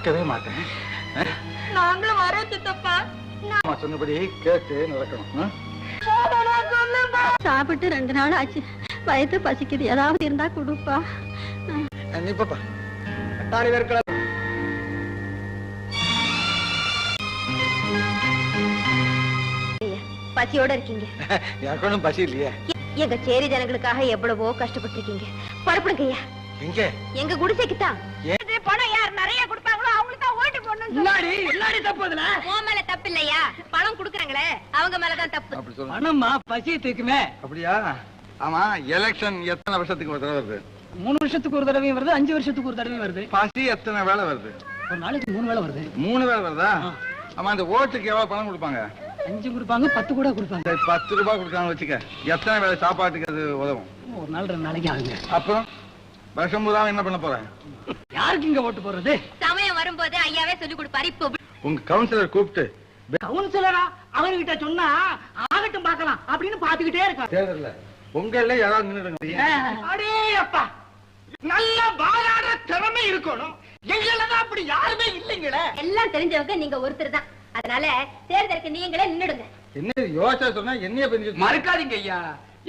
மறக்கவே மாட்டேன். நாங்களும் வரோம் சித்தப்பா. சொன்னபடி கேட்டு நடக்கணும். சாப்பிட்டு 2 நாள் ஆச்சு. வயிற்று பசிக்குது, ஏதாவது இருந்தா கொடுப்பா. நீ பாப்பா. பசியோட இருக்கீங்க. எனக்கு ஒன்றும் பசி இல்லையே. எங்க சேரி ஜனங்களுக்காக எவ்வளவோ கஷ்டப்பட்டு இருக்கீங்க. பரப்புடுங்க ஐயா. எங்க? எங்க குடிசைக்குத்தான். பணம் யார் நிறைய கொடுப்பாங்களோ அவங்களுக்கு தான் ஓட்டு போடணும். எல்லாடி தப்பு அதுல. உன் மேல தப்பு இல்லையா? பணம் குடுக்கறாங்களே அவங்க மேலதான் தப்பு. அப்படி சொல்லுங்க. பணமா பசி தீக்குமே. அப்படியா? ஆமா, எலெக்ஷன் எத்தனை வருஷத்துக்கு ஒரு தடவை வருது? 3 வருஷத்துக்கு ஒரு தடவையும் வருது, 5 வருஷத்துக்கு ஒரு தடவையும் வருது. பசி எத்தனை வேலை வருது? ஒரு நாளைக்கு 3 வேளை வருது. 3 வேலை வருதா? ஆமா, அந்த ஓட்டுக்கு எவ்வளவு பணம் கொடுப்பாங்க? 5 கொடுப்பாங்க, 10 கூட கொடுப்பாங்க. 10 ரூபாய் கொடுக்காம வச்சுக்க. எத்தனை வேலை சாப்பாட்டுக்கு அது உதவும்? ஒரு நாள் 2 நாளைக்கு ஆகுங்க. அப்புறம் வருஷம் பூரா என்ன பண்ண போறேன்? யாருக்கு இங்க ஓட்டு போடுறது? சமயம் வரும்போது ஐயாவே சொல்லி கொடுப்பாரு. இப்போ உங்க கவுன்சிலர் கூப்பிட்டு கவுன்சிலரா அவர்கிட்ட சொன்னா ஆகட்டும் பார்க்கலாம் அப்படின்னு பாத்துக்கிட்டே இருக்கா. தேர்தல்ல உங்கள யாராவது நின்னுடுங்க. அடே அப்பா, நல்ல வாழாட திறமை இருக்கணும். எங்களதான் அப்படி யாருமே இல்லைங்களே. எல்லாம் தெரிஞ்சவங்க நீங்க ஒருத்தர் தான். அதனால தேர்தலுக்கு நீங்களே நின்னுடுங்க. என்ன யோசனை சொன்னா என்னைய பெஞ்சு மறுக்காதீங்க ஐயா.